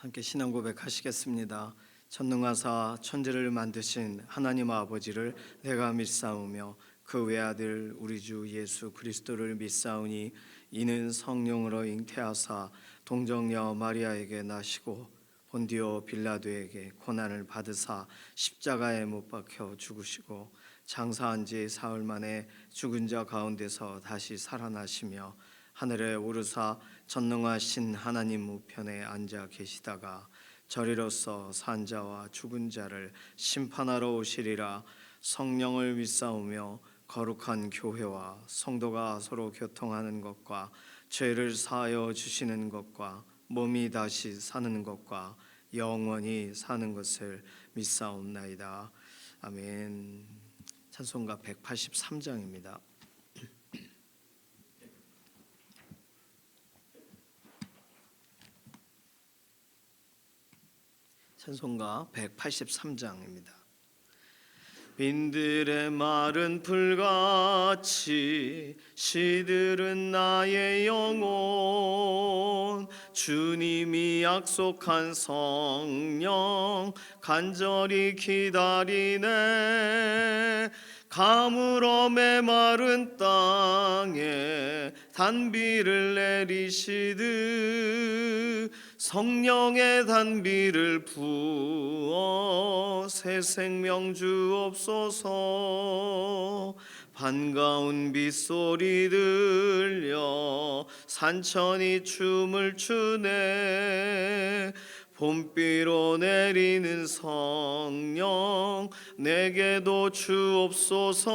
함께 신앙 고백하시겠습니다. 전능하사 천지를 만드신 하나님 아버지를 내가 믿사오며 그 외아들 우리 주 예수 그리스도를 믿사오니 이는 성령으로 잉태하사 동정녀 마리아에게 나시고 본디오 빌라도에게 고난을 받으사 십자가에 못 박혀 죽으시고 장사한 지 사흘 만에 죽은 자 가운데서 다시 살아나시며 하늘에 오르사 전능하신 하나님 우편에 앉아 계시다가 저리로서 산 자와 죽은 자를 심판하러 오시리라. 성령을 믿사오며 거룩한 교회와 성도가 서로 교통하는 것과 죄를 사하여 주시는 것과 몸이 다시 사는 것과 영원히 사는 것을 믿사옵나이다. 아멘. 찬송가 183장입니다. 찬송가 183장입니다. 빈들의 마른 풀같이 시들은 나의 영혼, 주님이 약속한 성령 간절히 기다리네. 가물어 메마른 땅에 단비를 내리시듯 성령의 단비를 부어 새 생명 주옵소서. 반가운 빗소리 들려 산천이 춤을 추네. 봄비로 내리는 성령 내게도 주옵소서.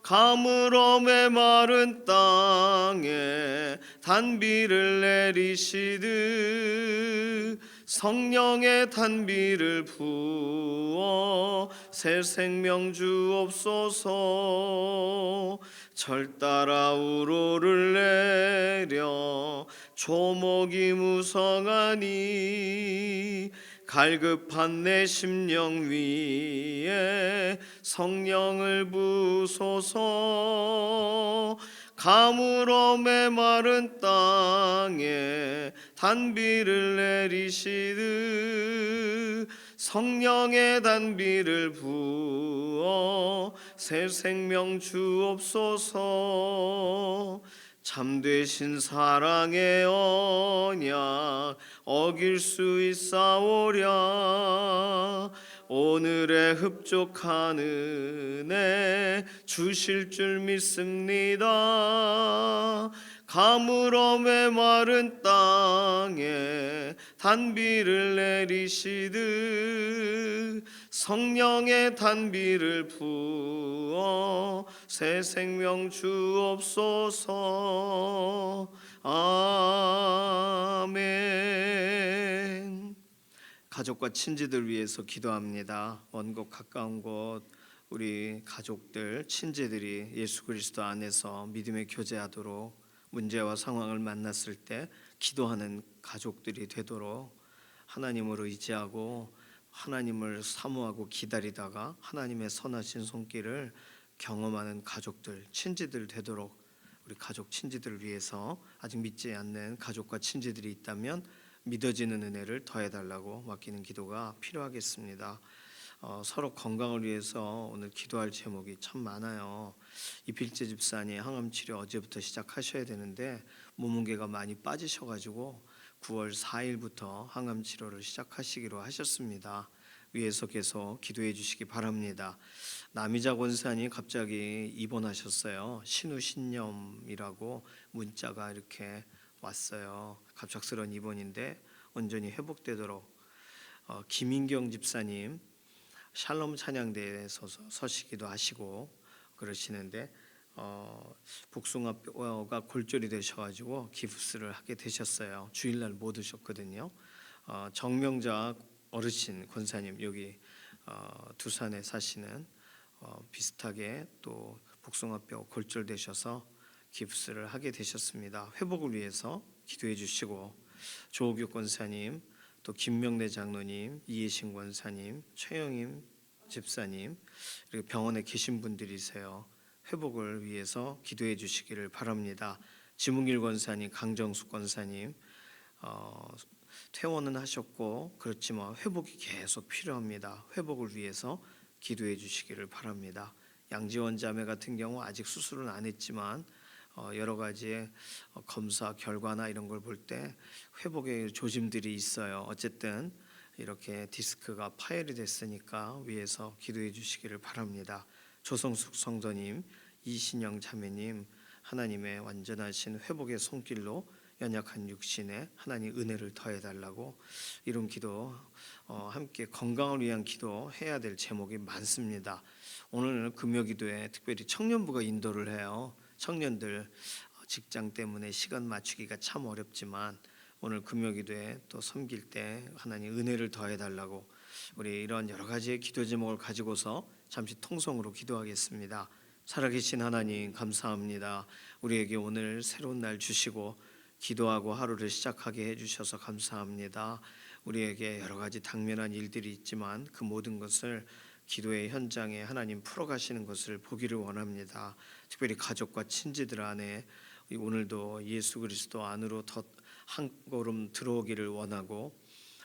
가물어 메마른 땅에 단비를 내리시듯 성령의 단비를 부어 새 생명 주옵소서. 절 따라 우로를 내려 조목이 무성하니 갈급한 내 심령 위에 성령을 부소서. 가물어 메마른 땅에 단비를 내리시듯 성령의 단비를 부어 새 생명 주옵소서. 참되신 사랑의 언약 어길 수 있사오랴. 오늘의 흡족한 은혜 주실 줄 믿습니다. 가물어 메마른 땅에 단비를 내리시듯 성령의 단비를 부어 새 생명 주옵소서. 아멘. 가족과 친지들 위해서 기도합니다. 먼 곳 가까운 곳 우리 가족들, 친지들이 예수 그리스도 안에서 믿음의 교제하도록 문제와 상황을 만났을 때 기도하는 가족들이 되도록 하나님을 의지하고 하나님을 사모하고 기다리다가 하나님의 선하신 손길을 경험하는 가족들, 친지들 되도록 우리 가족, 친지들을 위해서 아직 믿지 않는 가족과 친지들이 있다면 믿어지는 은혜를 더해달라고 맡기는 기도가 필요하겠습니다. 서로 건강을 위해서 오늘 기도할 제목이 참 많아요. 이필재 집사님 항암치료 어제부터 시작하셔야 되는데 몸무게가 많이 빠지셔가지고 9월 4일부터 항암치료를 시작하시기로 하셨습니다. 위에서 계속 기도해 주시기 바랍니다. 남이자 권사님 갑자기 입원하셨어요. 신우신념이라고 문자가 이렇게 왔어요. 갑작스러운 입원인데 온전히 회복되도록 김인경 집사님 샬롬 찬양대에 서시기도 하시고 그러시는데 복숭아뼈가 골절이 되셔가지고 기부스를 하게 되셨어요. 주일날 못 오셨거든요. 정명자 어르신 권사님 여기 두산에 사시는 비슷하게 또 복숭아뼈 골절되셔서 기부스를 하게 되셨습니다. 회복을 위해서 기도해 주시고 조옥유 권사님, 또 김명래 장로님, 이혜신 권사님, 최영임 집사님 이렇게 병원에 계신 분들이세요. 회복을 위해서 기도해 주시기를 바랍니다. 지문길 권사님, 강정숙 권사님 퇴원은 하셨고 그렇지만 회복이 계속 필요합니다. 회복을 위해서 기도해 주시기를 바랍니다. 양지원 자매 같은 경우 아직 수술은 안 했지만 여러 가지의 검사 결과나 이런 걸 볼 때 회복의 조짐들이 있어요. 어쨌든 이렇게 디스크가 파열이 됐으니까 위에서 기도해 주시기를 바랍니다. 조성숙 성도님, 이신영 자매님, 하나님의 완전하신 회복의 손길로 연약한 육신에 하나님 은혜를 더해달라고 이런 기도 함께 건강을 위한 기도 해야 될 제목이 많습니다. 오늘 금요기도에 특별히 청년부가 인도를 해요. 청년들 직장 때문에 시간 맞추기가 참 어렵지만 오늘 금요기도에 또 섬길 때 하나님 은혜를 더해달라고 우리 이런 여러 가지의 기도 제목을 가지고서 잠시 통성으로 기도하겠습니다. 살아계신 하나님 감사합니다. 우리에게 오늘 새로운 날 주시고 기도하고 하루를 시작하게 해주셔서 감사합니다. 우리에게 여러 가지 당면한 일들이 있지만 그 모든 것을 기도의 현장에 하나님 풀어가시는 것을 보기를 원합니다. 특별히 가족과 친지들 안에 오늘도 예수 그리스도 안으로 더 한 걸음 들어오기를 원하고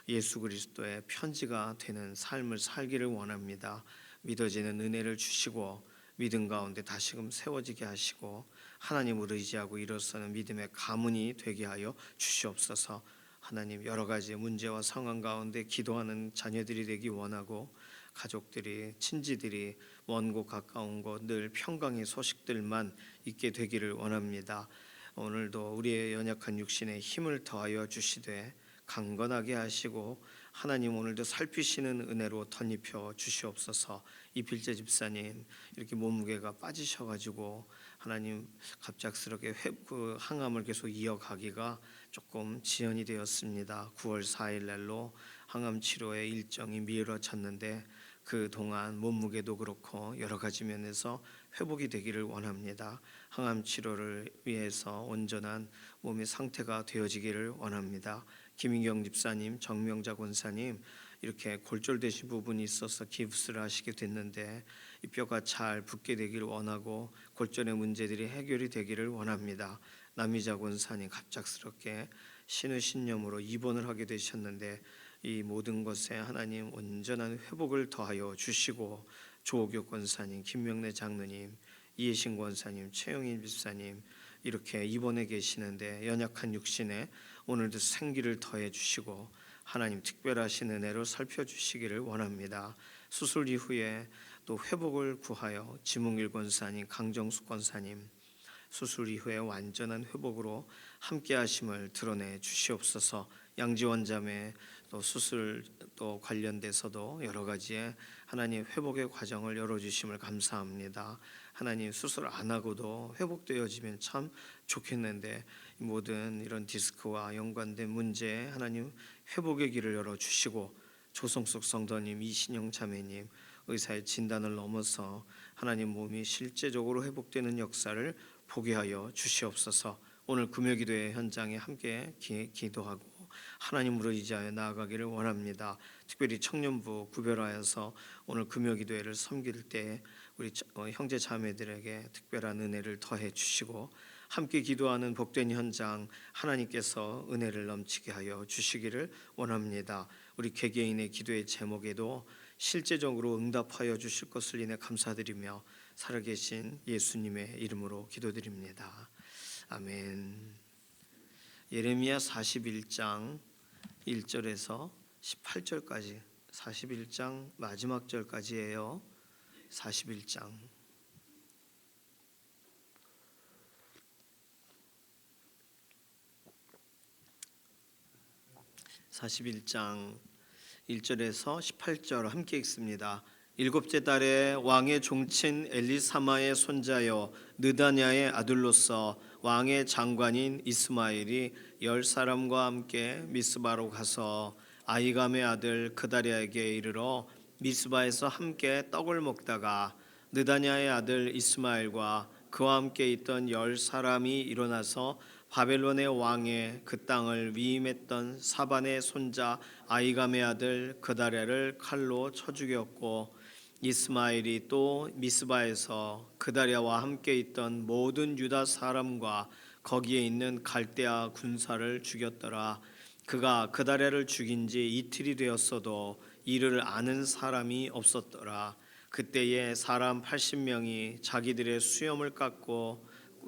예수 그리스도의 편지가 되는 삶을 살기를 원합니다. 믿어지는 은혜를 주시고 믿음 가운데 다시금 세워지게 하시고 하나님을 의지하고 일어서는 믿음의 가문이 되게 하여 주시옵소서. 하나님 여러 가지 문제와 상황 가운데 기도하는 자녀들이 되기 원하고 가족들이 친지들이 먼 곳 가까운 곳 늘 평강의 소식들만 있게 되기를 원합니다. 오늘도 우리의 연약한 육신에 힘을 더하여 주시되 강건하게 하시고 하나님 오늘도 살피시는 은혜로 덧입혀 주시옵소서. 이필재 집사님 이렇게 몸무게가 빠지셔가지고 하나님 갑작스럽게 그 항암을 계속 이어가기가 조금 지연이 되었습니다. 9월 4일 날로 항암 치료의 일정이 미뤄졌는데 그 동안 몸무게도 그렇고 여러 가지 면에서 회복이 되기를 원합니다. 항암 치료를 위해서 온전한 몸의 상태가 되어지기를 원합니다. 김인경 집사님, 정명자 권사님 이렇게 골절되신 부분이 있어서 기부스를 하시게 됐는데 이 뼈가 잘 붙게 되기를 원하고 골절의 문제들이 해결이 되기를 원합니다. 남미자 권사님 갑작스럽게 신의 신념으로 입원을 하게 되셨는데 이 모든 것에 하나님 온전한 회복을 더하여 주시고 조옥교 권사님, 김명래 장로님, 이해신 권사님, 최영인 집사님 이렇게 입원해 계시는데 연약한 육신에 오늘도 생기를 더해 주시고 하나님 특별하신 은혜로 살펴주시기를 원합니다. 수술 이후에 또 회복을 구하여 지문길 권사님, 강정숙 권사님 수술 이후에 완전한 회복으로 함께하심을 드러내 주시옵소서. 양지원 자매 또 수술 또 관련돼서도 여러 가지의 하나님 회복의 과정을 열어주심을 감사합니다. 하나님 수술 안 하고도 회복되어지면 참 좋겠는데 모든 이런 디스크와 연관된 문제에 하나님 회복의 길을 열어주시고 조성숙 성도님, 이신영 자매님 의사의 진단을 넘어서 하나님 몸이 실제적으로 회복되는 역사를 보게 하여 주시옵소서. 오늘 금요기도의 현장에 함께 기도하고 하나님으로 의지하여 나아가기를 원합니다. 특별히 청년부 구별하여서 오늘 금요기도회를 섬길 때 우리 형제 자매들에게 특별한 은혜를 더해 주시고 함께 기도하는 복된 현장 하나님께서 은혜를 넘치게 하여 주시기를 원합니다. 우리 개개인의 기도의 제목에도 실제적으로 응답하여 주실 것을 인해 감사드리며 살아계신 예수님의 이름으로 기도드립니다. 아멘. 예레미야 41장 1절에서 18절까지 41장 마지막 절까지예요. 41장 1절에서 18절 함께 읽습니다. 일곱째 달에 왕의 종친 엘리사마의 손자여 느다냐의 아들로서 왕의 장관인 이스마엘이 10사람과 함께 미스바로 가서 아히감의 아들 그다리아에게 이르러 미스바에서 함께 떡을 먹다가 느다냐의 아들 이스마엘과 그와 함께 있던 10사람이 일어나서 바벨론의 왕의 그 땅을 위임했던 사반의 손자 아히감의 아들 그다리아를 칼로 쳐 죽였고 이스마엘이 또 미스바에서 그다리아와 함께 있던 모든 유다 사람과 거기에 있는 갈대아 군사를 죽였더라. 그가 그다랴를 죽인 지 이틀이 되었어도 이를 아는 사람이 없었더라. 그때에 사람 80명이 자기들의 수염을 깎고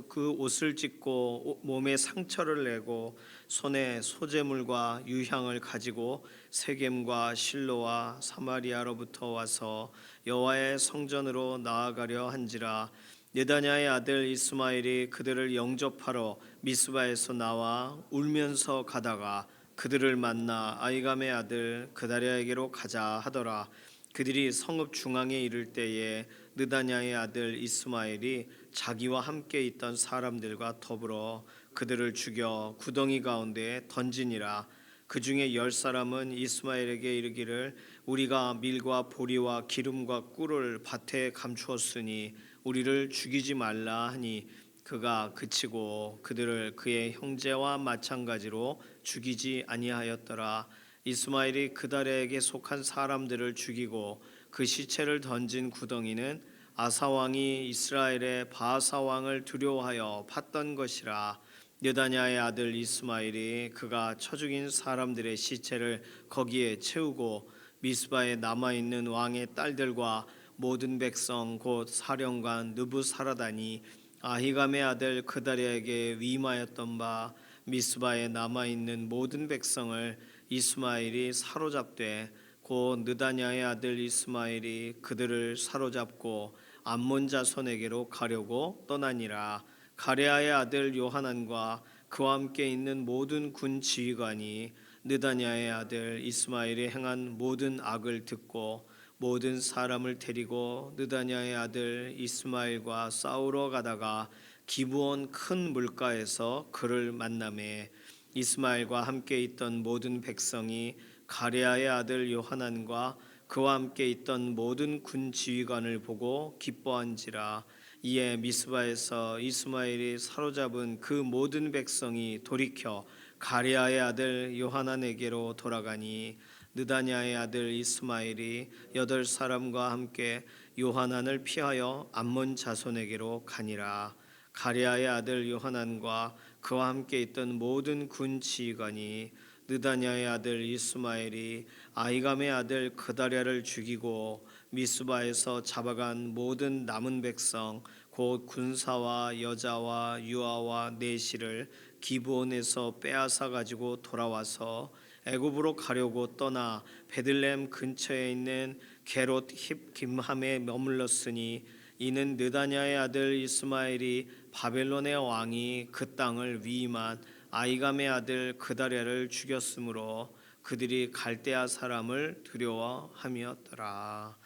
그 옷을 찢고 몸에 상처를 내고 손에 소재물과 유향을 가지고 세겜과 실로와 사마리아로부터 와서 여호와의 성전으로 나아가려 한지라. 느다냐의 아들 이스마엘이 그들을 영접하러 미스바에서 나와 울면서 가다가 그들을 만나 아이감의 아들 그다랴에게로 가자 하더라. 그들이 성읍 중앙에 이를 때에 느다냐의 아들 이스마엘이 자기와 함께 있던 사람들과 더불어 그들을 죽여 구덩이 가운데에 던지니라. 그 중에 10사람은 이스마엘에게 이르기를 우리가 밀과 보리와 기름과 꿀을 밭에 감추었으니 우리를 죽이지 말라 하니 그가 그치고 그들을 그의 형제와 마찬가지로 죽이지 아니하였더라. 이스마엘이 그다랴에게 속한 사람들을 죽이고 그 시체를 던진 구덩이는 아사 왕이 이스라엘의 바사 왕을 두려워하여 팠던 것이라. 느다냐의 아들 이스마엘이 그가 쳐 죽인 사람들의 시체를 거기에 채우고 미스바에 남아 있는 왕의 딸들과 모든 백성 곧 사령관 느부사라단이 아히감의 아들 그다랴에게 위임하였던 바 미스바에 남아 있는 모든 백성을 이스마엘이 사로잡되 곧 느다냐의 아들 이스마엘이 그들을 사로잡고 암몬 자손에게로 가려고 떠나니라. 가레아의 아들 요하난과 그와 함께 있는 모든 군 지휘관이 느다냐의 아들 이스마엘이 행한 모든 악을 듣고 모든 사람을 데리고 느다냐의 아들 이스마엘과 싸우러 가다가 기브온 큰 물가에서 그를 만나매 이스마엘과 함께 있던 모든 백성이 가레아의 아들 요하난과 그와 함께 있던 모든 군 지휘관을 보고 기뻐한지라. 이에 미스바에서 이스마엘이 사로잡은 그 모든 백성이 돌이켜 가레아의 아들 요하난에게로 돌아가니 느다냐의 아들 이스마엘이 8사람과 함께 요하난을 피하여 암몬 자손에게로 가니라. 가레아의 아들 요하난과 그와 함께 있던 모든 군 지휘관이 느다냐의 아들 이스마엘이 아이감의 아들 그다랴를 죽이고 미스바에서 잡아간 모든 남은 백성 곧 군사와 여자와 유아와 내시를 기브온에서 빼앗아 가지고 돌아와서 애굽으로 가려고 떠나 베들레헴 근처에 있는 게롯 힙 김함에 머물렀으니 이는 느다냐의 아들 이스마엘이 바벨론의 왕이 그 땅을 위임한 아이감의 아들 그다랴를 죽였으므로 그들이 갈대아 사람을 두려워함이었더라.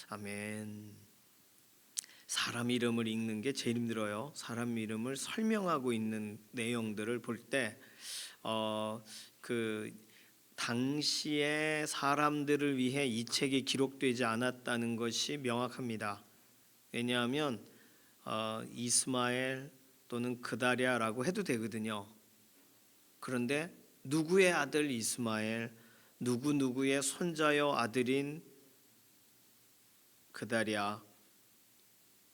아멘. 사람 이름을 읽는 게 제일 힘들어요. 사람 이름을 설명하고 있는 내용들을 볼 때 그 당시의 사람들을 위해 이 책이 기록되지 않았다는 것이 명확합니다. 왜냐하면 이스마엘 또는 그다랴라고 해도 되거든요. 그런데 누구의 아들 이스마엘, 누구의 손자여 아들인 그다랴,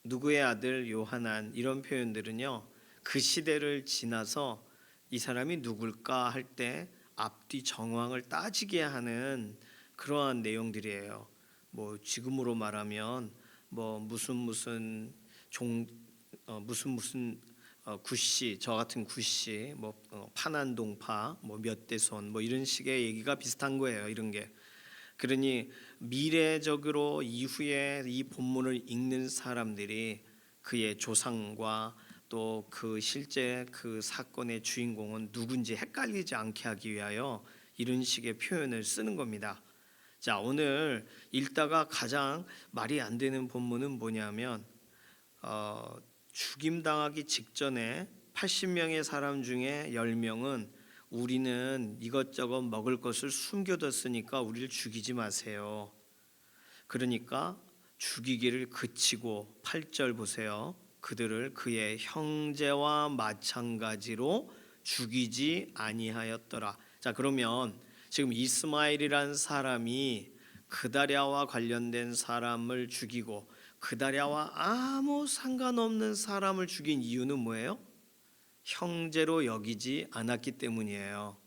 누구의 아들 요하난 이런 표현들은요. 그 시대를 지나서 이 사람이 누굴까 할 때 앞뒤 정황을 따지게 하는 그러한 내용들이에요. 뭐 지금으로 말하면 뭐 무슨 구씨, 저 같은 구씨, 뭐 파난동파, 뭐 몇 대손, 뭐 이런 식의 얘기가 비슷한 거예요. 이런 게. 그러니 미래적으로 이후에 이 본문을 읽는 사람들이 그의 조상과 또 그 실제 그 사건의 주인공은 누군지 헷갈리지 않게 하기 위하여 이런 식의 표현을 쓰는 겁니다. 자, 오늘 읽다가 가장 말이 안 되는 본문은 뭐냐면 죽임당하기 직전에 80명의 사람 중에 10명은 우리는 이것저것 먹을 것을 숨겨뒀으니까 우리를 죽이지 마세요. 그러니까 죽이기를 그치고 8절 보세요. 그들을 그의 형제와 마찬가지로 죽이지 아니하였더라. 자, 그러면 지금 이스마엘이라는 사람이 그다랴와 관련된 사람을 죽이고 그다랴와 아무 상관없는 사람을 죽인 이유는 뭐예요? 형제로 여기지 않았기 때문이에요.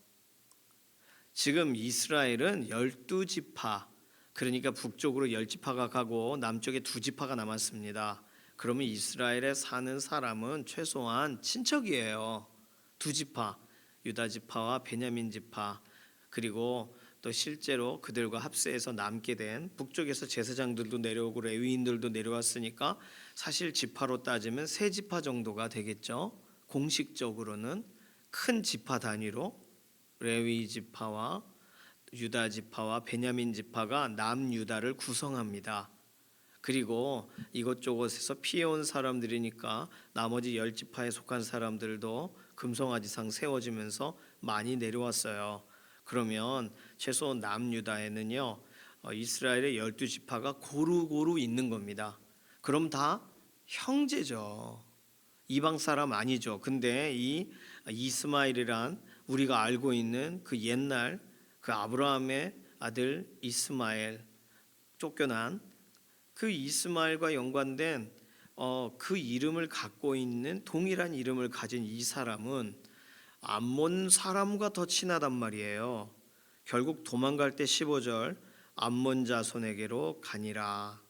지금 이스라엘은 12지파, 그러니까 북쪽으로 10지파가 가고 남쪽에 2지파가 남았습니다. 그러면 이스라엘에 사는 사람은 최소한 친척이에요. 2지파, 유다 지파와 베냐민 지파, 그리고 또 실제로 그들과 합세해서 남게 된 북쪽에서 제사장들도 내려오고 레위인들도 내려왔으니까 사실 지파로 따지면 3지파 정도가 되겠죠. 공식적으로는 큰 지파 단위로 레위 지파와 유다 지파와 베냐민 지파가 남유다를 구성합니다. 그리고 이곳저곳에서 피해온 사람들이니까 나머지 10지파에 속한 사람들도 금송아지상 세워지면서 많이 내려왔어요. 그러면 최소 남유다에는요 이스라엘의 12지파가 고루고루 있는 겁니다. 그럼 다 형제죠. 이방 사람 아니죠. 근데 이 이스마엘이란 우리가 알고 있는 그 옛날 그 아브라함의 아들 이스마엘, 쫓겨난 그 이스마엘과 연관된 그 이름을 갖고 있는 동일한 이름을 가진 이 사람은 암몬 사람과 더 친하단 말이에요. 결국 도망갈 때 15절 암몬 자손에게로 가니라.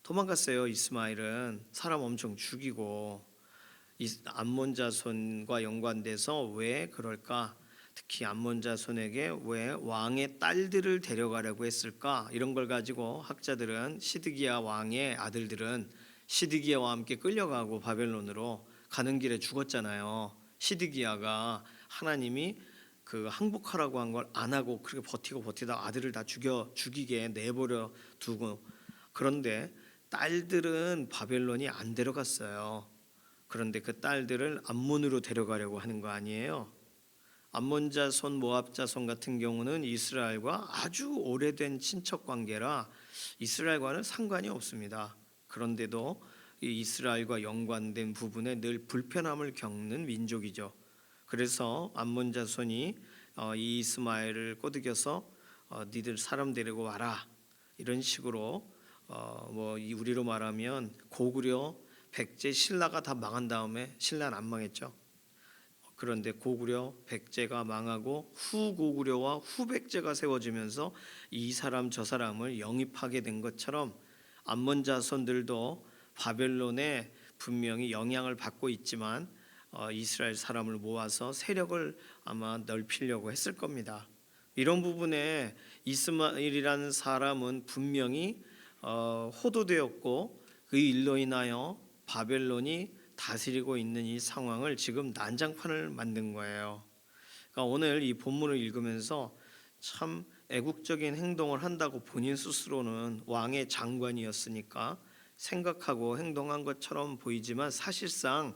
도망갔어요. 이스마엘은 사람 엄청 죽이고. 암몬 자손과 연관돼서 왜 그럴까? 특히 암몬 자손에게 왜 왕의 딸들을 데려가려고 했을까? 이런 걸 가지고 학자들은 시드기야 왕의 아들들은 시드기야와 함께 끌려가고 바벨론으로 가는 길에 죽었잖아요. 시드기야가 하나님이 그 항복하라고 한 걸 안 하고 그렇게 버티다 아들을 다 죽이게 내버려 두고, 그런데 딸들은 바벨론이 안 데려갔어요. 그런데 그 딸들을 암몬으로 데려가려고 하는 거 아니에요. 암몬 자손, 모압 자손 같은 경우는 이스라엘과 아주 오래된 친척 관계라 이스라엘과는 상관이 없습니다. 그런데도 이 이스라엘과 연관된 부분에 늘 불편함을 겪는 민족이죠. 그래서 암몬 자손이 이 이스마엘을 꼬드겨서 니들 사람 데리고 와라 이런 식으로 우리로 말하면 고구려 백제 신라가 다 망한 다음에 신라는 안 망했죠. 그런데 고구려 백제가 망하고 후고구려와 후백제가 세워지면서 이 사람 저 사람을 영입하게 된 것처럼 암몬 자손들도 바벨론에 분명히 영향을 받고 있지만 이스라엘 사람을 모아서 세력을 아마 넓히려고 했을 겁니다. 이런 부분에 이스마엘이라는 사람은 분명히 호도되었고 그 일로 인하여 바벨론이 다스리고 있는 이 상황을 지금 난장판을 만든 거예요. 그러니까 오늘 이 본문을 읽으면서 참 애국적인 행동을 한다고 본인 스스로는 왕의 장관이었으니까 생각하고 행동한 것처럼 보이지만 사실상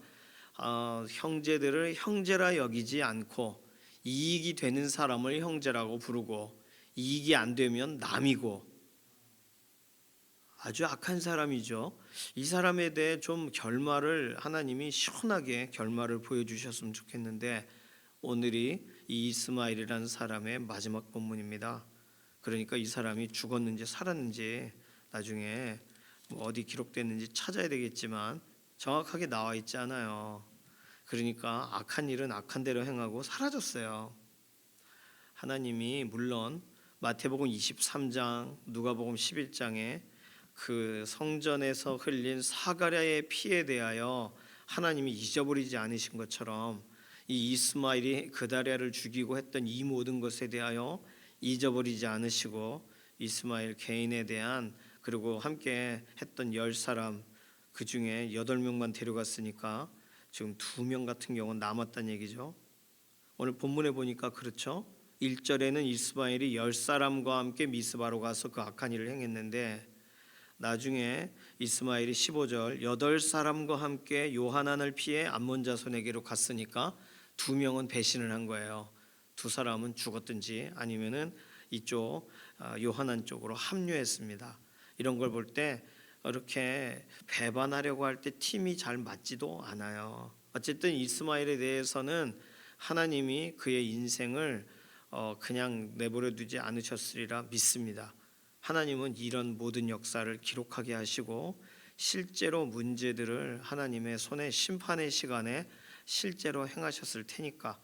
형제들을 형제라 여기지 않고 이익이 되는 사람을 형제라고 부르고 이익이 안 되면 남이고 아주 악한 사람이죠. 이 사람에 대해 좀 결말을 하나님이 시원하게 결말을 보여주셨으면 좋겠는데 오늘이 이 이스마엘이라는 사람의 마지막 본문입니다. 그러니까 이 사람이 죽었는지 살았는지 나중에 어디 기록됐는지 찾아야 되겠지만 정확하게 나와 있지 않아요. 그러니까 악한 일은 악한 대로 행하고 사라졌어요. 하나님이 물론 마태복음 23장, 누가복음 11장에 그 성전에서 흘린 사가랴의 피에 대하여 하나님이 잊어버리지 않으신 것처럼 이 이스마엘이 그다랴를 죽이고 했던 이 모든 것에 대하여 잊어버리지 않으시고 이스마엘 개인에 대한 그리고 함께 했던 10사람 그 중에 8명만 데려갔으니까 지금 2명 같은 경우는 남았다는 얘기죠. 오늘 본문에 보니까 그렇죠. 1절에는 이스마엘이 10사람과 함께 미스바로 가서 그 악한 일을 행했는데 나중에 이스마엘이 15절 8사람과 함께 요하난을 피해 암몬 자손에게로 갔으니까 2명은 배신을 한 거예요. 2사람은 죽었든지 아니면은 이쪽 요하난 쪽으로 합류했습니다. 이런 걸 볼 때 이렇게 배반하려고 할 때 팀이 잘 맞지도 않아요. 어쨌든 이스마엘에 대해서는 하나님이 그의 인생을 그냥 내버려 두지 않으셨으리라 믿습니다. 하나님은 이런 모든 역사를 기록하게 하시고 실제로 문제들을 하나님의 손에 심판의 시간에 실제로 행하셨을 테니까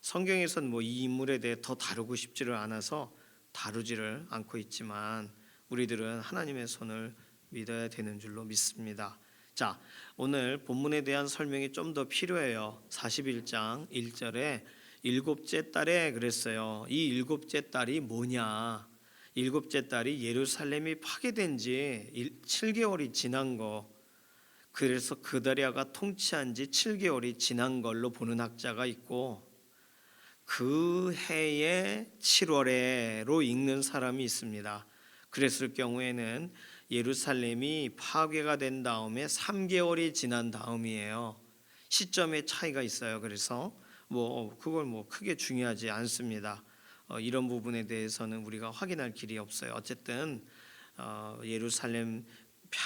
성경에서는 뭐 이 인물에 대해 더 다루고 싶지를 않아서 다루지를 않고 있지만 우리들은 하나님의 손을 믿어야 되는 줄로 믿습니다. 자, 오늘 본문에 대한 설명이 좀 더 필요해요. 41장 1절에 일곱째 달에 그랬어요. 이 일곱째 달이 뭐냐? 일곱째 달이 예루살렘이 파괴된 지 7개월이 지난 거. 그래서 그다리아가 통치한 지 7개월이 지난 걸로 보는 학자가 있고 그 해의 7월에로 읽는 사람이 있습니다. 그랬을 경우에는 예루살렘이 파괴가 된 다음에 3개월이 지난 다음이에요. 시점의 차이가 있어요. 그래서 그걸 크게 중요하지 않습니다. 이런 부분에 대해서는 우리가 확인할 길이 없어요. 어쨌든 예루살렘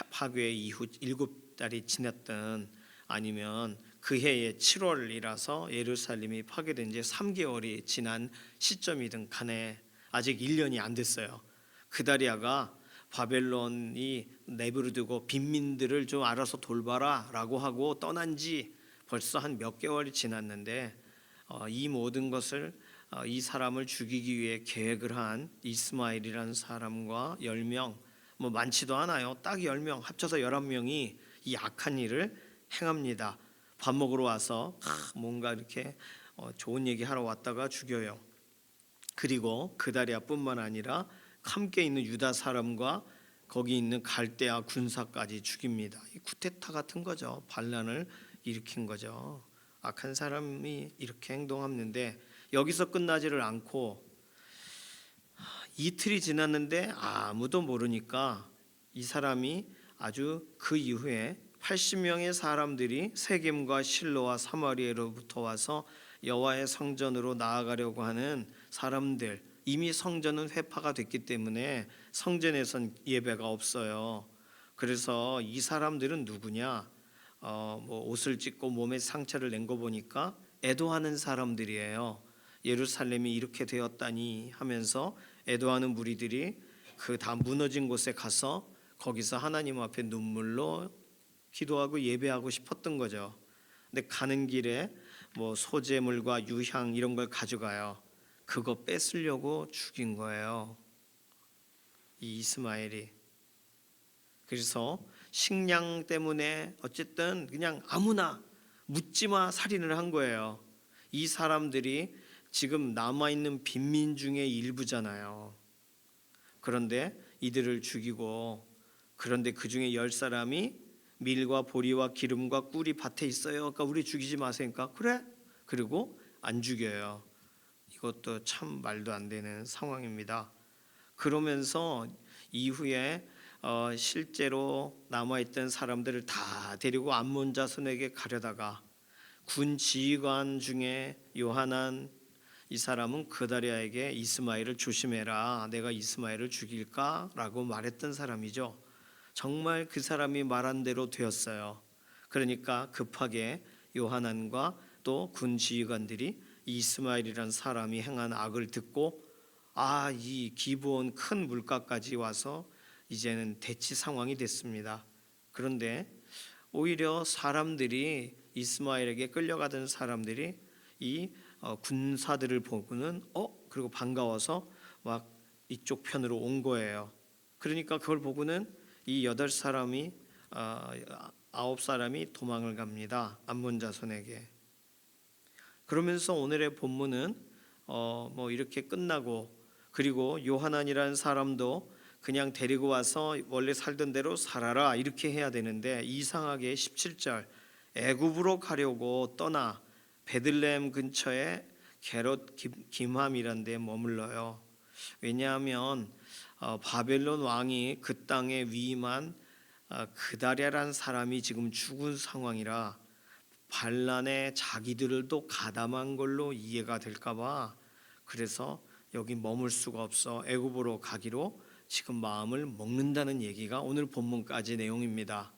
파괴 이후 7달이 지났든 아니면 그 해의 7월이라서 예루살렘이 파괴된 지 3개월이 지난 시점이든 간에 아직 1년이 안 됐어요. 그다리아가 바벨론이 내버려두고 빈민들을 좀 알아서 돌봐라 라고 하고 떠난 지 벌써 한 몇 개월이 지났는데 이 모든 것을 이 사람을 죽이기 위해 계획을 한 이스마엘이라는 사람과 10명 많지도 않아요. 딱 10명 합쳐서 11명이 이 악한 일을 행합니다. 밥 먹으러 와서 뭔가 이렇게 좋은 얘기 하러 왔다가 죽여요. 그리고 그다리아뿐만 아니라 함께 있는 유다 사람과 거기 있는 갈대아 군사까지 죽입니다. 이 쿠데타 같은 거죠. 반란을 일으킨 거죠. 악한 사람이 이렇게 행동하는데 여기서 끝나지를 않고 이틀이 지났는데 아무도 모르니까 이 사람이 아주 그 이후에 80명의 사람들이 세겜과 실로와 사마리아로부터 와서 여호와의 성전으로 나아가려고 하는 사람들, 이미 성전은 회파가 됐기 때문에 성전에선 예배가 없어요. 그래서 이 사람들은 누구냐? 옷을 찢고 몸에 상처를 낸 거 보니까 애도하는 사람들이에요. 예루살렘이 이렇게 되었다니 하면서 애도하는 무리들이 그 다 무너진 곳에 가서 거기서 하나님 앞에 눈물로 기도하고 예배하고 싶었던 거죠. 근데 가는 길에 소재물과 유향 이런 걸 가져가요. 그거 뺏으려고 죽인 거예요. 이 이스마엘이. 그래서 식량 때문에 어쨌든 그냥 아무나 묻지마 살인을 한 거예요. 이 사람들이 지금 남아있는 빈민 중의 일부잖아요. 그런데 이들을 죽이고 그런데 그 중에 10사람이 밀과 보리와 기름과 꿀이 밭에 있어요. 그러니까 우리 죽이지 마세요. 그러니까 그래? 그리고 안 죽여요. 이것도 참 말도 안 되는 상황입니다. 그러면서 이후에 실제로 남아있던 사람들을 다 데리고 암몬 자손에게 가려다가 군 지휘관 중에 요하난 이 사람은 그다리아에게 이스마엘을 조심해라. 내가 이스마엘을 죽일까라고 말했던 사람이죠. 정말 그 사람이 말한 대로 되었어요. 그러니까 급하게 요하난과 또 군 지휘관들이 이스마엘이라는 사람이 행한 악을 듣고 이 기브온 큰 물가까지 와서 이제는 대치 상황이 됐습니다. 그런데 오히려 사람들이 이스마엘에게 끌려가던 사람들이 이 군사들을 보고는 그리고 반가워서 막 이쪽 편으로 온 거예요. 그러니까 그걸 보고는 이 8사람이 9사람이 도망을 갑니다. 암몬 자손에게. 그러면서 오늘의 본문은 이렇게 끝나고 그리고 요하난이라는 사람도 그냥 데리고 와서 원래 살던 대로 살아라 이렇게 해야 되는데 이상하게 17절 애굽으로 가려고 떠나 베들레헴 근처에 게롯 김함이라는 데 머물러요. 왜냐하면 바벨론 왕이 그 땅에 위임한 그다리아라는 사람이 지금 죽은 상황이라 반란에 자기들도 가담한 걸로 이해가 될까봐 그래서 여기 머물 수가 없어 애굽으로 가기로 지금 마음을 먹는다는 얘기가 오늘 본문까지 내용입니다.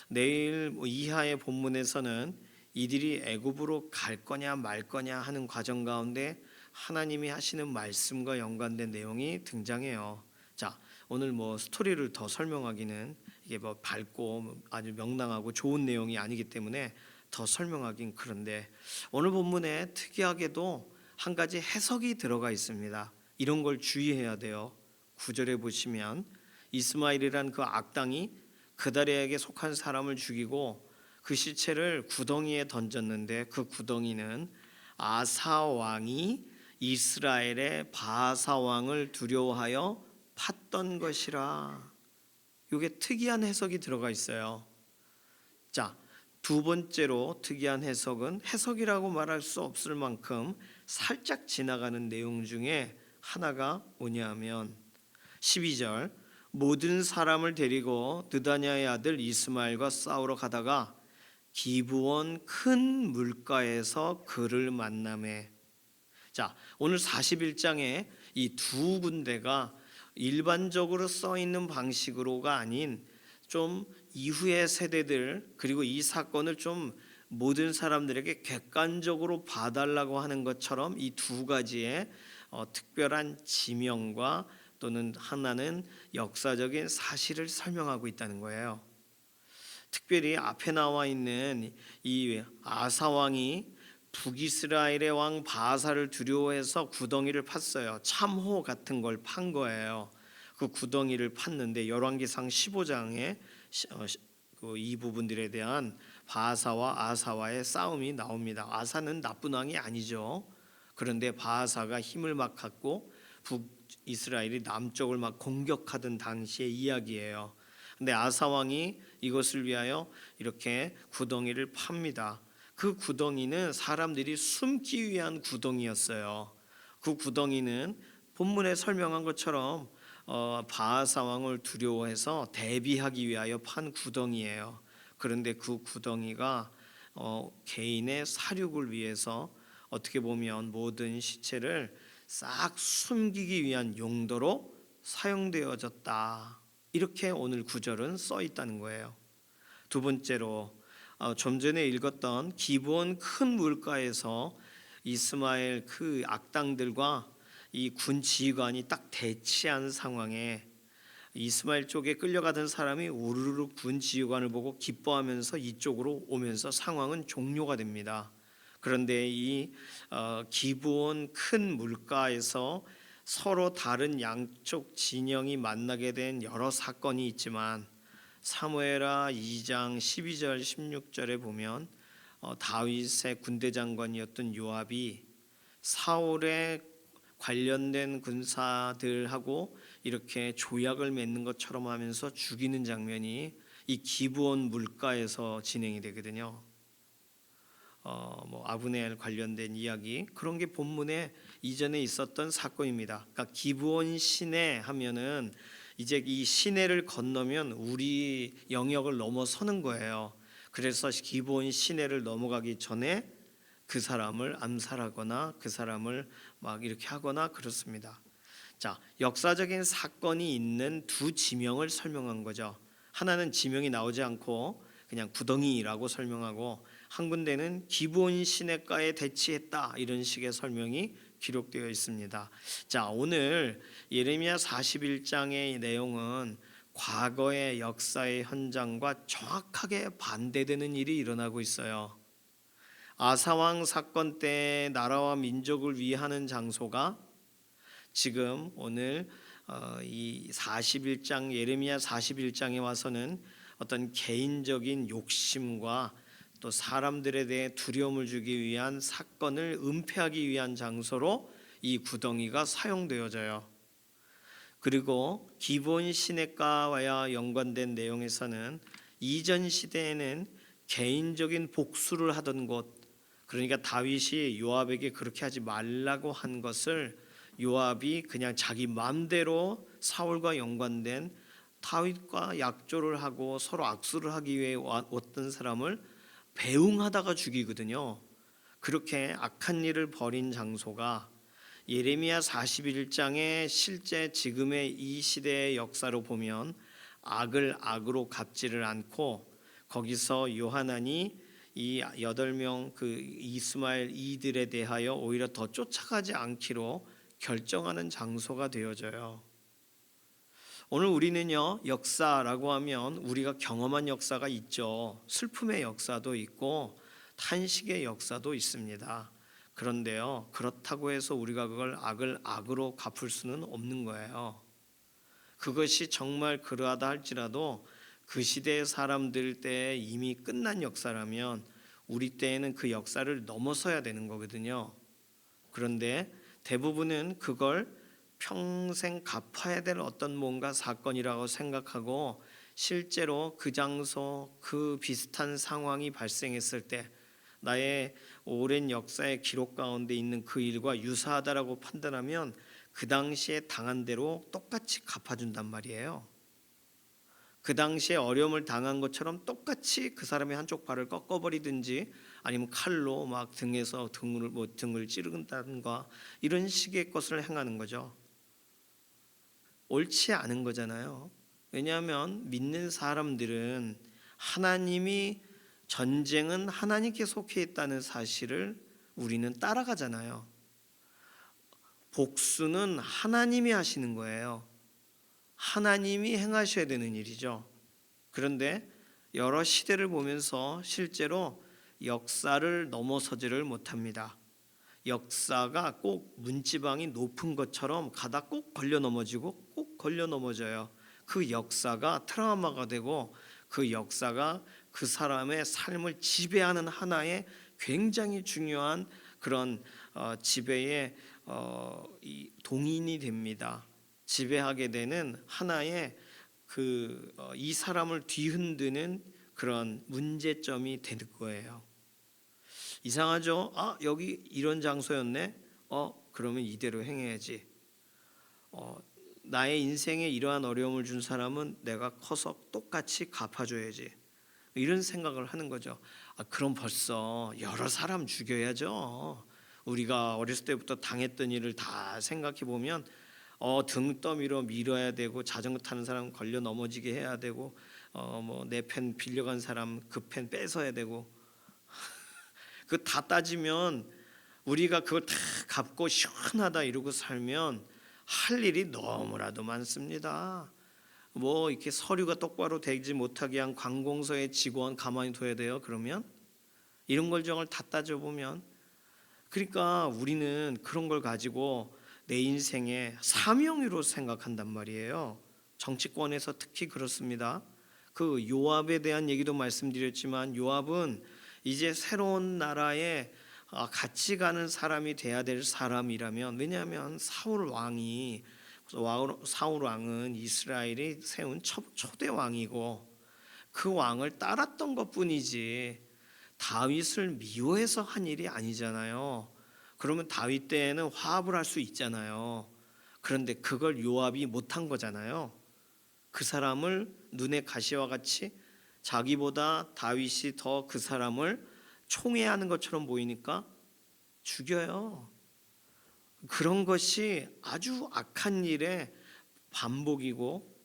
내일 이하의 본문에서는 이들이 애굽으로 갈 거냐 말 거냐 하는 과정 가운데 하나님이 하시는 말씀과 연관된 내용이 등장해요. 자, 오늘 스토리를 더 설명하기는 이게 밝고 아주 명랑하고 좋은 내용이 아니기 때문에 더 설명하긴 그런데 오늘 본문에 특이하게도 한 가지 해석이 들어가 있습니다. 이런 걸 주의해야 돼요. 9절에 보시면 이스마엘이란 그 악당이 그다리에게 속한 사람을 죽이고 그 시체를 구덩이에 던졌는데 그 구덩이는 아사 왕이 이스라엘의 바사 왕을 두려워하여 팠던 것이라. 이게 특이한 해석이 들어가 있어요. 자, 두 번째로 특이한 해석은 해석이라고 말할 수 없을 만큼 살짝 지나가는 내용 중에 하나가 뭐냐면 12절 모든 사람을 데리고 느다냐의 아들 이스마엘과 싸우러 가다가 기브온 큰 물가에서 그를 만나매. 자, 오늘 41장에 이 두 군데가 일반적으로 써 있는 방식으로가 아닌 좀 이후의 세대들 그리고 이 사건을 좀 모든 사람들에게 객관적으로 봐달라고 하는 것처럼 이 두 가지의 특별한 지명과 또는 하나는 역사적인 사실을 설명하고 있다는 거예요. 특별히 앞에 나와 있는 이 아사 왕이 북이스라엘의 왕 바사를 두려워해서 구덩이를 팠어요. 참호 같은 걸 판 거예요. 그 구덩이를 팠는데 열왕기상 15장에 이 부분들에 대한 바사와 아사와의 싸움이 나옵니다. 아사는 나쁜 왕이 아니죠. 그런데 바사가 힘을 막 갖고 북이스라엘이 남쪽을 막 공격하던 당시의 이야기예요. 근데 아사 왕이 이것을 위하여 이렇게 구덩이를 팝니다. 그 구덩이는 사람들이 숨기 위한 구덩이였어요. 그 구덩이는 본문에 설명한 것처럼 바하사 왕을 두려워해서 대비하기 위하여 판 구덩이예요. 그런데 그 구덩이가 개인의 사륙을 위해서 어떻게 보면 모든 시체를 싹 숨기기 위한 용도로 사용되어졌다. 이렇게 오늘 구절은 써 있다는 거예요. 두 번째로 좀 전에 읽었던 기브온 큰 물가에서 이스마엘 그 악당들과 이 군 지휘관이 딱 대치한 상황에 이스마엘 쪽에 끌려가던 사람이 우르르 군 지휘관을 보고 기뻐하면서 이쪽으로 오면서 상황은 종료가 됩니다. 그런데 이 기브온 큰 물가에서 서로 다른 양쪽 진영이 만나게 된 여러 사건이 있지만 사무엘하 2장 12절 16절에 보면 다윗의 군대 장관이었던 요압이 사울의 관련된 군사들하고 이렇게 조약을 맺는 것처럼 하면서 죽이는 장면이 이 기브온 물가에서 진행이 되거든요. 아브넬 관련된 이야기 그런 게 본문에 이전에 있었던 사건입니다. 그러니까 기브온 시내 하면은 이제 이 시내를 건너면 우리 영역을 넘어서는 거예요. 그래서 기브온 시내를 넘어가기 전에 그 사람을 암살하거나 그 사람을 막 이렇게 하거나 그렇습니다. 자, 역사적인 사건이 있는 두 지명을 설명한 거죠. 하나는 지명이 나오지 않고 그냥 구덩이라고 설명하고 한 군데는 기브온 시내가에 대치했다 이런 식의 설명이 기록되어 있습니다. 자, 오늘 예레미야 41장의 내용은 과거의 역사의 현장과 정확하게 반대되는 일이 일어나고 있어요. 아사왕 사건 때 나라와 민족을 위하는 장소가 지금 오늘 이 41장 예레미야 41장에 와서는 어떤 개인적인 욕심과 또 사람들에 대해 두려움을 주기 위한 사건을 은폐하기 위한 장소로 이 구덩이가 사용되어져요. 그리고 기브온 시내가와 연관된 내용에서는 이전 시대에는 개인적인 복수를 하던 곳, 그러니까 다윗이 요압에게 그렇게 하지 말라고 한 것을 요압이 그냥 자기 마음대로 사울과 연관된 다윗과 약조를 하고 서로 악수를 하기 위해 왔던 사람을 배웅하다가 죽이거든요. 그렇게 악한 일을 벌인 장소가 예레미야 41장의 실제 지금의 이 시대의 역사로 보면 악을 악으로 갚지를 않고 거기서 요하난이 이 8명 그 이스마엘 이들에 대하여 오히려 더 쫓아가지 않기로 결정하는 장소가 되어져요. 오늘 우리는요, 역사라고 하면 우리가 경험한 역사가 있죠. 슬픔의 역사도 있고 탄식의 역사도 있습니다. 그런데요, 그렇다고 해서 우리가 그걸 악을 악으로 갚을 수는 없는 거예요. 그것이 정말 그러하다 할지라도 그 시대의 사람들 때에 이미 끝난 역사라면 우리 때에는 그 역사를 넘어서야 되는 거거든요. 그런데 대부분은 그걸 평생 갚아야 될 어떤 뭔가 사건이라고 생각하고 실제로 그 장소, 그 비슷한 상황이 발생했을 때 나의 오랜 역사의 기록 가운데 있는 그 일과 유사하다라고 판단하면 그 당시에 당한 대로 똑같이 갚아준단 말이에요. 그 당시에 어려움을 당한 것처럼 똑같이 그 사람의 한쪽 발을 꺾어버리든지 아니면 칼로 막 등에서 등을 찌른다든가 이런 식의 것을 행하는 거죠. 옳지 않은 거잖아요. 왜냐하면 믿는 사람들은 하나님이 전쟁은 하나님께 속해 있다는 사실을 우리는 따라가잖아요. 복수는 하나님이 하시는 거예요. 하나님이 행하셔야 되는 일이죠. 그런데 여러 시대를 보면서 실제로 역사를 넘어서지를 못합니다. 역사가 꼭 문지방이 높은 것처럼 가다 꼭 걸려 넘어지고 꼭 걸려 넘어져요. 그 역사가 트라우마가 되고 그 역사가 그 사람의 삶을 지배하는 하나의 굉장히 중요한 그런 지배의 이 동인이 됩니다. 지배하게 되는 하나의 이 사람을 뒤흔드는 그런 문제점이 되는 거예요. 이상하죠? 여기 이런 장소였네. 그러면 이대로 행해야지. 나의 인생에 이러한 어려움을 준 사람은 내가 커서 똑같이 갚아줘야지. 이런 생각을 하는 거죠. 그럼 벌써 여러 사람 죽여야죠. 우리가 어렸을 때부터 당했던 일을 다 생각해 보면 등 떠밀어 밀어야 되고 자전거 타는 사람 걸려 넘어지게 해야 되고 내 펜 빌려간 사람 그 펜 뺏어야 되고 그 다 따지면 우리가 그걸 다 갚고 시원하다 이러고 살면 할 일이 너무나도 많습니다. 이렇게 서류가 똑바로 되지 못하게 한 관공서의 직원 가만히 둬야 돼요? 그러면 이런 걸 저걸 다 따져보면 그러니까 우리는 그런 걸 가지고 내 인생의 사명으로 생각한단 말이에요. 정치권에서 특히 그렇습니다. 그 요압에 대한 얘기도 말씀드렸지만 요압은 이제 새로운 나라에 같이 가는 사람이 돼야 될 사람이라면 왜냐하면 사울 왕은 이스라엘이 세운 초대 왕이고 그 왕을 따랐던 것뿐이지 다윗을 미워해서 한 일이 아니잖아요. 그러면 다윗 때에는 화합을 할 수 있잖아요. 그런데 그걸 요압이 못한 거잖아요. 그 사람을 눈의 가시와 같이 자기보다 다윗이 더 그 사람을 총애하는 것처럼 보이니까 죽여요. 그런 것이 아주 악한 일의 반복이고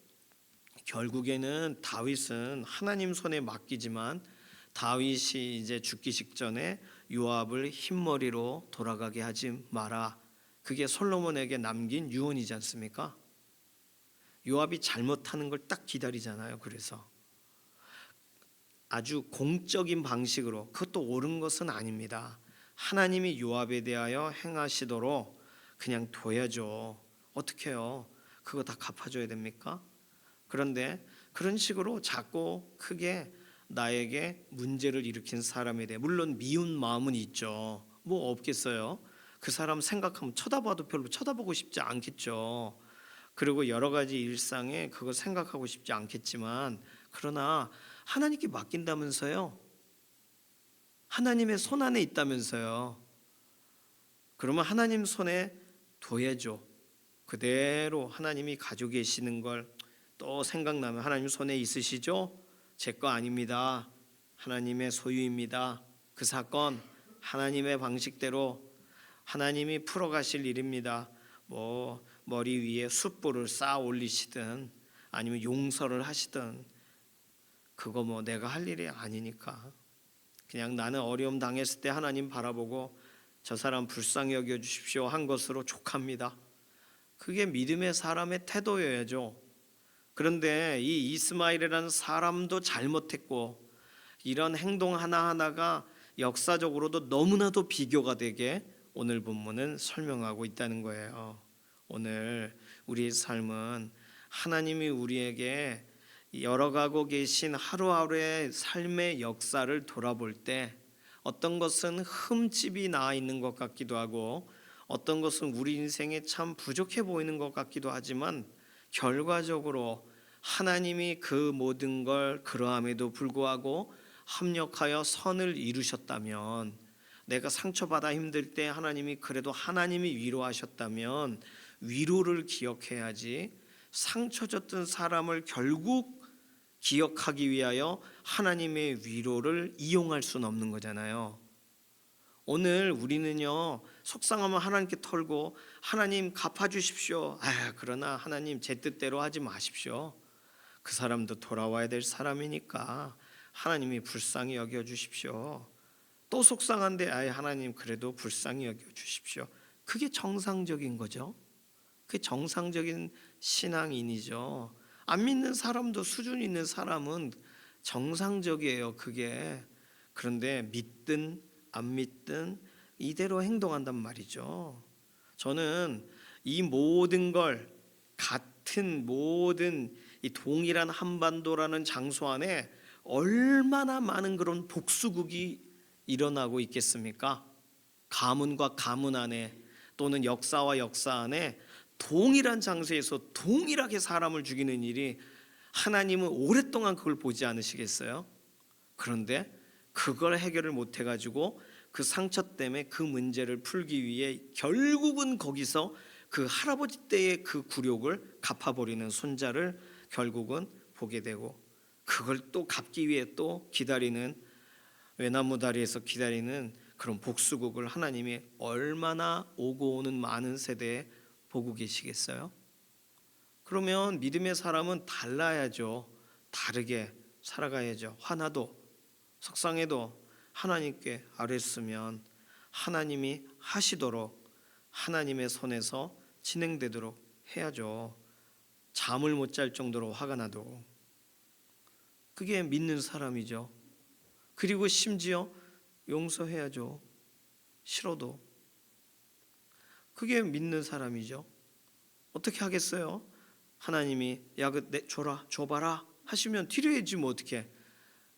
결국에는 다윗은 하나님 손에 맡기지만 다윗이 이제 죽기 직전에 요압을 흰머리로 돌아가게 하지 마라. 그게 솔로몬에게 남긴 유언이지 않습니까? 요압이 잘못하는 걸 딱 기다리잖아요. 그래서 아주 공적인 방식으로 그것도 옳은 것은 아닙니다. 하나님이 요압에 대하여 행하시도록 그냥 둬야죠. 어떻게 해요? 그거 다 갚아줘야 됩니까? 그런데 그런 식으로 작고 크게 나에게 문제를 일으킨 사람에 대해 물론 미운 마음은 있죠. 없겠어요. 그 사람 생각하면 쳐다봐도 별로 쳐다보고 싶지 않겠죠. 그리고 여러 가지 일상에 그거 생각하고 싶지 않겠지만 그러나 하나님께 맡긴다면서요. 하나님의 손 안에 있다면서요. 그러면 하나님 손에 둬야죠. 그대로 하나님이 가지고 계시는 걸 또 생각나면 하나님 손에 있으시죠? 제 거 아닙니다. 하나님의 소유입니다. 그 사건 하나님의 방식대로 하나님이 풀어가실 일입니다. 머리 위에 숯불을 쌓아 올리시든 아니면 용서를 하시든 그거 내가 할 일이 아니니까 그냥 나는 어려움 당했을 때 하나님 바라보고 저 사람 불쌍히 여겨 주십시오 한 것으로 족합니다. 그게 믿음의 사람의 태도여야죠. 그런데 이 이스마엘이라는 사람도 잘못했고 이런 행동 하나하나가 역사적으로도 너무나도 비교가 되게 오늘 본문은 설명하고 있다는 거예요. 오늘 우리의 삶은 하나님이 우리에게 열어가고 계신 하루하루의 삶의 역사를 돌아볼 때 어떤 것은 흠집이 나 있는 것 같기도 하고 어떤 것은 우리 인생에 참 부족해 보이는 것 같기도 하지만 결과적으로 하나님이 그 모든 걸 그러함에도 불구하고 합력하여 선을 이루셨다면, 내가 상처받아 힘들 때 하나님이 그래도 하나님이 위로하셨다면 위로를 기억해야지 상처 줬던 사람을 결국 기억하기 위하여 하나님의 위로를 이용할 수는 없는 거잖아요. 오늘 우리는요, 속상하면 하나님께 털고 하나님 갚아주십시오. 그러나 하나님 제 뜻대로 하지 마십시오. 그 사람도 돌아와야 될 사람이니까 하나님이 불쌍히 여겨주십시오. 또 속상한데 하나님 그래도 불쌍히 여겨주십시오. 그게 정상적인 거죠. 그게 정상적인 신앙인이죠. 안 믿는 사람도, 수준 있는 사람은 정상적이에요, 그게. 그런데 믿든 안 믿든 이대로 행동한단 말이죠. 저는 이 모든 걸, 같은 모든 이 동일한 한반도라는 장소 안에 얼마나 많은 그런 복수국이 일어나고 있겠습니까? 가문과 가문 안에, 또는 역사와 역사 안에 동일한 장소에서 동일하게 사람을 죽이는 일이, 하나님은 오랫동안 그걸 보지 않으시겠어요? 그런데 그걸 해결을 못 해가지고 그 상처 때문에 그 문제를 풀기 위해 결국은 거기서 그 할아버지 때의 그 굴욕을 갚아버리는 손자를 결국은 보게 되고, 그걸 또 갚기 위해 또 기다리는, 외나무 다리에서 기다리는 그런 복수국을 하나님이 얼마나 오고 오는 많은 세대에 보고 계시겠어요? 그러면 믿음의 사람은 달라야죠. 다르게 살아가야죠. 화나도 속상해도 하나님께 아뢰으면 하나님이 하시도록, 하나님의 손에서 진행되도록 해야죠. 잠을 못 잘 정도로 화가 나도. 그게 믿는 사람이죠. 그리고 심지어 용서해야죠. 싫어도. 그게 믿는 사람이죠. 어떻게 하겠어요? 하나님이 줘봐라 하시면 드려야지 뭐 어떻게.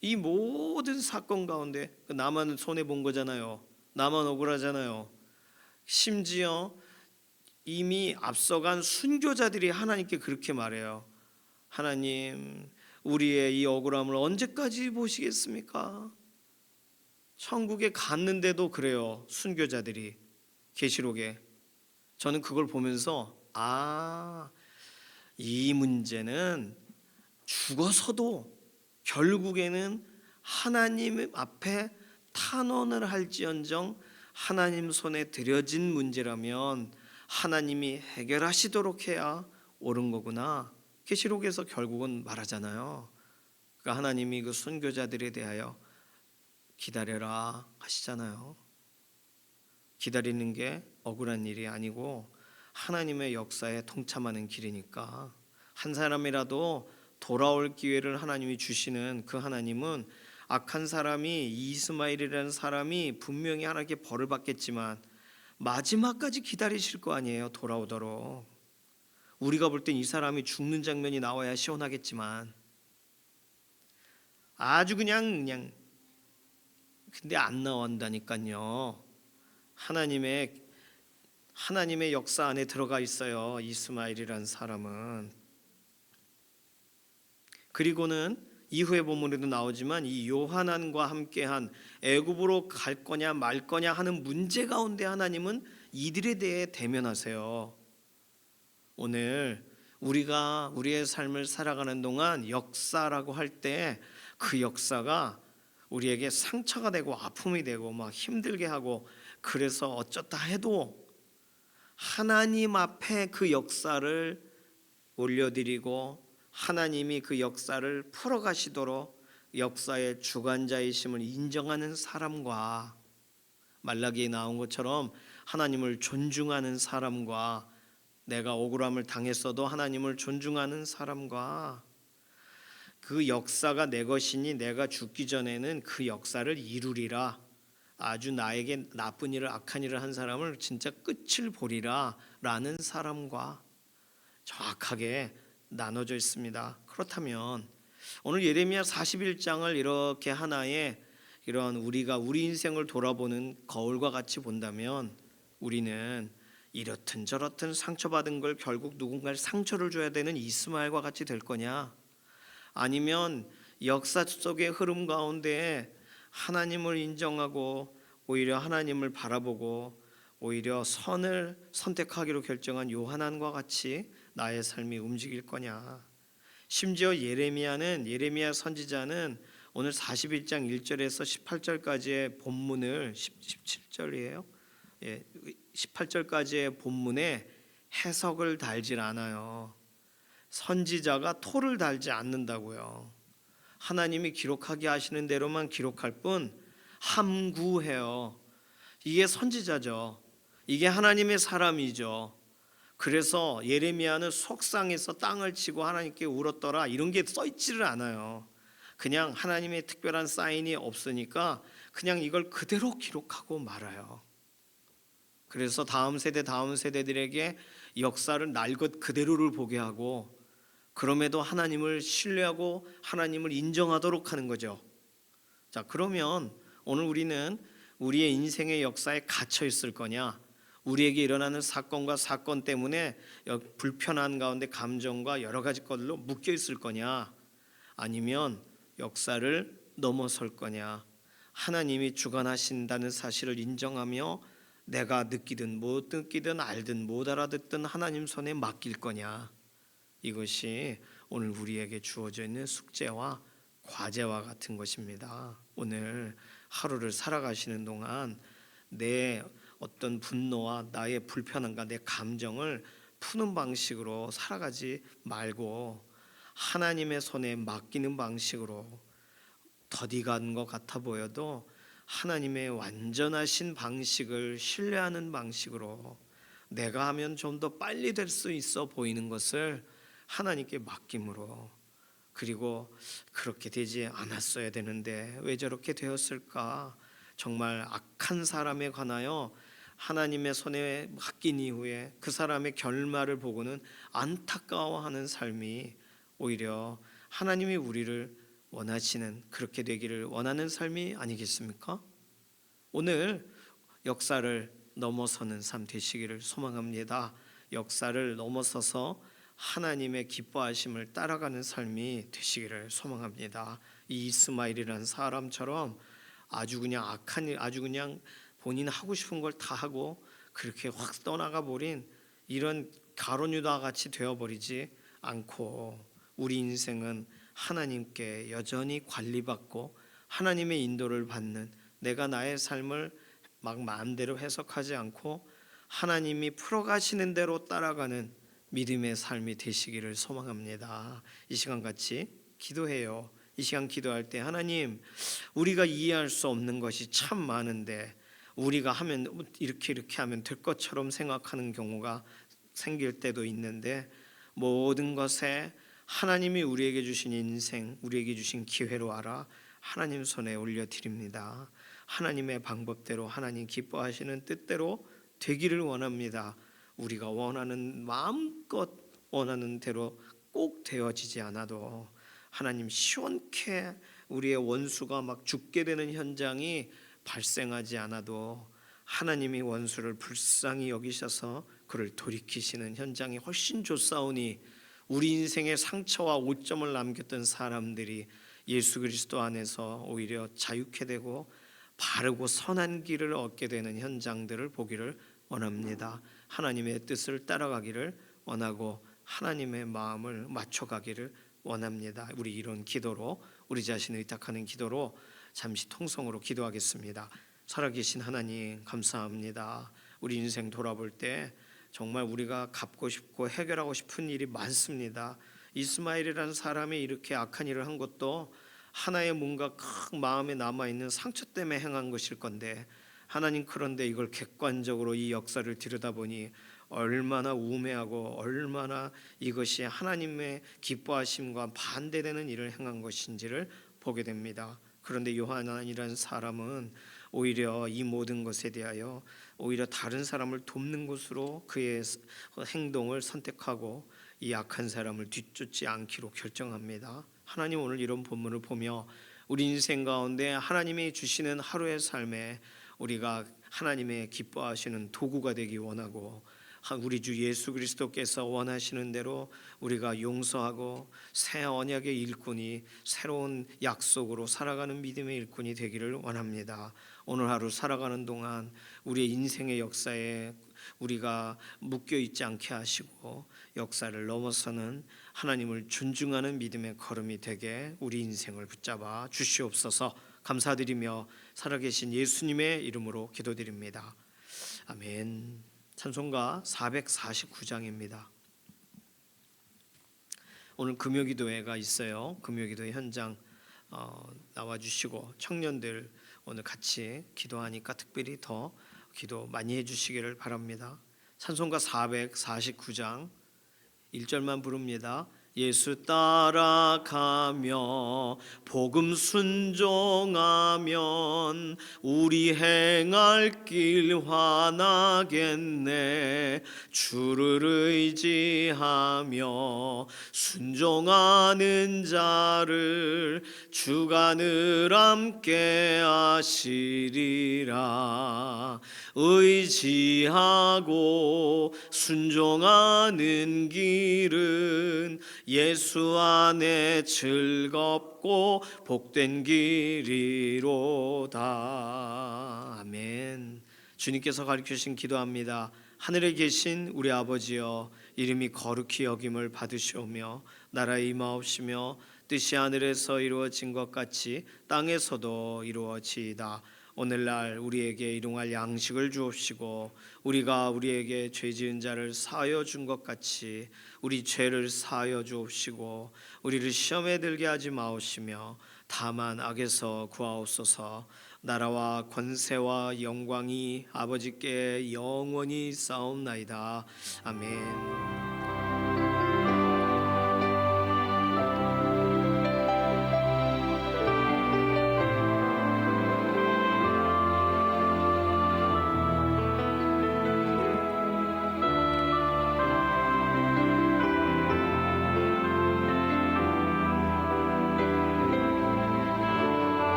이 모든 사건 가운데 나만 손해 본 거잖아요. 나만 억울하잖아요. 심지어 이미 앞서간 순교자들이 하나님께 그렇게 말해요. 하나님, 우리의 이 억울함을 언제까지 보시겠습니까? 천국에 갔는데도 그래요. 순교자들이, 계시록에. 저는 그걸 보면서 이 문제는 죽어서도 결국에는 하나님 앞에 탄원을 할지언정 하나님 손에 드려진 문제라면 하나님이 해결하시도록 해야 옳은 거구나. 계시록에서 결국은 말하잖아요. 그러니까 하나님이 그 순교자들에 대하여 기다려라 하시잖아요. 기다리는 게 억울한 일이 아니고 하나님의 역사에 동참하는 길이니까. 한 사람이라도 돌아올 기회를 하나님이 주시는 그 하나님은, 악한 사람이, 이스마엘이라는 사람이 분명히 하나님께 벌을 받겠지만 마지막까지 기다리실 거 아니에요. 돌아오도록. 우리가 볼 땐 이 사람이 죽는 장면이 나와야 시원하겠지만 아주 그냥 근데 안 나온다니까요. 하나님의 역사 안에 들어가 있어요. 이스마엘이라는 사람은. 그리고는 이후의 본문에도 나오지만 이 요하난과 함께한 애굽으로 갈 거냐 말 거냐 하는 문제 가운데 하나님은 이들에 대해 대면하세요. 오늘 우리가 우리의 삶을 살아가는 동안 역사라고 할 때 그 역사가 우리에게 상처가 되고 아픔이 되고 막 힘들게 하고, 그래서 어쩌다 해도 하나님 앞에 그 역사를 올려드리고 하나님이 그 역사를 풀어가시도록 역사의 주관자이심을 인정하는 사람과, 말라기에 나온 것처럼 하나님을 존중하는 사람과, 내가 억울함을 당했어도 하나님을 존중하는 사람과, 그 역사가 내 것이니 내가 죽기 전에는 그 역사를 이루리라, 아주 나에게 나쁜 일을 악한 일을 한 사람을 진짜 끝을 보리라 라는 사람과 정확하게 나눠져 있습니다. 그렇다면 오늘 예레미야 41장을 이렇게 하나의 이런 우리가 우리 인생을 돌아보는 거울과 같이 본다면 우리는 이렇든 저렇든 상처받은 걸 결국 누군가를 상처를 줘야 되는 이스마엘과 같이 될 거냐, 아니면 역사 속의 흐름 가운데 하나님을 인정하고 오히려 하나님을 바라보고 오히려 선을 선택하기로 결정한 요하난과 같이 나의 삶이 움직일 거냐. 심지어 예레미야 선지자는 오늘 41장 1절에서 18절까지의 본문을 17절이에요. 18절까지의 본문에 해석을 달질 않아요. 선지자가 토를 달지 않는다고요. 하나님이 기록하게 하시는 대로만 기록할 뿐 함구해요. 이게 선지자죠. 이게 하나님의 사람이죠. 그래서 예레미야는 속상해서 땅을 치고 하나님께 울었더라 이런 게 써있지를 않아요. 그냥 하나님의 특별한 사인이 없으니까 그냥 이걸 그대로 기록하고 말아요. 그래서 다음 세대들에게 역사를 날 것 그대로를 보게 하고, 그럼에도 하나님을 신뢰하고 하나님을 인정하도록 하는 거죠. 자, 그러면 오늘 우리는 우리의 인생의 역사에 갇혀 있을 거냐, 우리에게 일어나는 사건과 사건 때문에 불편한 가운데 감정과 여러 가지 것들로 묶여 있을 거냐, 아니면 역사를 넘어설 거냐, 하나님이 주관하신다는 사실을 인정하며 내가 느끼든 못 느끼든 알든 못 알아듣든 하나님 손에 맡길 거냐. 이것이 오늘 우리에게 주어져 있는 숙제와 과제와 같은 것입니다. 오늘 하루를 살아가시는 동안 내 어떤 분노와 나의 불편함과 내 감정을 푸는 방식으로 살아가지 말고 하나님의 손에 맡기는 방식으로, 더디간 것 같아 보여도 하나님의 완전하신 방식을 신뢰하는 방식으로 내가 하면 좀 더 빨리 될 수 있어 보이는 것을 하나님께 맡김으로, 그리고 그렇게 되지 않았어야 되는데 왜 저렇게 되었을까, 정말 악한 사람에 관하여 하나님의 손에 맡긴 이후에 그 사람의 결말을 보고는 안타까워하는 삶이 오히려 하나님이 우리를 원하시는, 그렇게 되기를 원하는 삶이 아니겠습니까? 오늘 역사를 넘어서는 삶 되시기를 소망합니다. 역사를 넘어서서 하나님의 기뻐하심을 따라가는 삶이 되시기를 소망합니다. 이 이스마엘이라는 사람처럼 아주 그냥 악한 일, 아주 그냥 본인 하고 싶은 걸 다 하고 그렇게 확 떠나가 버린 이런 가룟 유다 같이 되어버리지 않고 우리 인생은 하나님께 여전히 관리받고 하나님의 인도를 받는, 내가 나의 삶을 막 마음대로 해석하지 않고 하나님이 풀어가시는 대로 따라가는 믿음의 삶이 되시기를 소망합니다. 이 시간 같이 기도해요. 이 시간 기도할 때 하나님, 우리가 이해할 수 없는 것이 참 많은데 우리가 하면 이렇게 하면 될 것처럼 생각하는 경우가 생길 때도 있는데, 모든 것에 하나님이 우리에게 주신 인생, 우리에게 주신 기회로 알아 하나님 손에 올려드립니다. 하나님의 방법대로 하나님 기뻐하시는 뜻대로 되기를 원합니다. 우리가 원하는, 마음껏 원하는 대로 꼭 되어지지 않아도 하나님 시원케 우리의 원수가 막 죽게 되는 현장이 발생하지 않아도 하나님이 원수를 불쌍히 여기셔서 그를 돌이키시는 현장이 훨씬 좋사오니, 우리 인생의 상처와 오점을 남겼던 사람들이 예수 그리스도 안에서 오히려 자유케 되고 바르고 선한 길을 얻게 되는 현장들을 보기를 원합니다. 하나님의 뜻을 따라가기를 원하고 하나님의 마음을 맞춰가기를 원합니다. 우리 이런 기도로, 우리 자신을 의탁하는 기도로 잠시 통성으로 기도하겠습니다. 살아계신 하나님 감사합니다. 우리 인생 돌아볼 때 정말 우리가 갚고 싶고 해결하고 싶은 일이 많습니다. 이스마엘이라는 사람이 이렇게 악한 일을 한 것도 하나의 뭔가 큰 마음에 남아있는 상처 때문에 행한 것일 건데, 하나님 그런데 이걸 객관적으로 이 역사를 들여다보니 얼마나 우매하고 얼마나 이것이 하나님의 기뻐하심과 반대되는 일을 행한 것인지를 보게 됩니다. 그런데 요한이라는 사람은 오히려 이 모든 것에 대하여 오히려 다른 사람을 돕는 것으로 그의 행동을 선택하고 이 악한 사람을 뒤쫓지 않기로 결정합니다. 하나님 오늘 이런 본문을 보며 우리 인생 가운데 하나님이 주시는 하루의 삶에 우리가 하나님의 기뻐하시는 도구가 되기 원하고 우리 주 예수 그리스도께서 원하시는 대로 우리가 용서하고 새 언약의 일꾼이 새로운 약속으로 살아가는 믿음의 일꾼이 되기를 원합니다. 오늘 하루 살아가는 동안 우리의 인생의 역사에 우리가 묶여 있지 않게 하시고 역사를 넘어서는 하나님을 존중하는 믿음의 걸음이 되게 우리 인생을 붙잡아 주시옵소서. 감사드리며 살아계신 예수님의 이름으로 기도드립니다. 아멘. 찬송가 449장입니다. 오늘 금요기도회가 있어요. 금요기도 현장 나와주시고 청년들 오늘 같이 기도하니까 특별히 더 기도 많이 해주시기를 바랍니다. 찬송가 449장 1절만 부릅니다. 예수 따라가며 복음 순종하면 우리 행할 길 환하겠네. 주를 의지하며 순종하는 자를 주가 늘 함께 하시리라. 의지하고 순종하는 길은 예수 안에 즐겁고 복된 길이로다. 아멘. 주님께서 가르치신 기도합니다. 하늘에 계신 우리 아버지여, 이름이 거룩히 여김을 받으시오며 나라의 임하옵시며 뜻이 하늘에서 이루어진 것 같이 땅에서도 이루어지이다. 오늘날 우리에게 일용할 양식을 주옵시고 우리가 우리에게 죄 지은 자를 사하여 준 것 같이 우리 죄를 사하여 주옵시고 우리를 시험에 들게 하지 마옵시며 다만 악에서 구하옵소서. 나라와 권세와 영광이 아버지께 영원히 싸움나이다. 아멘.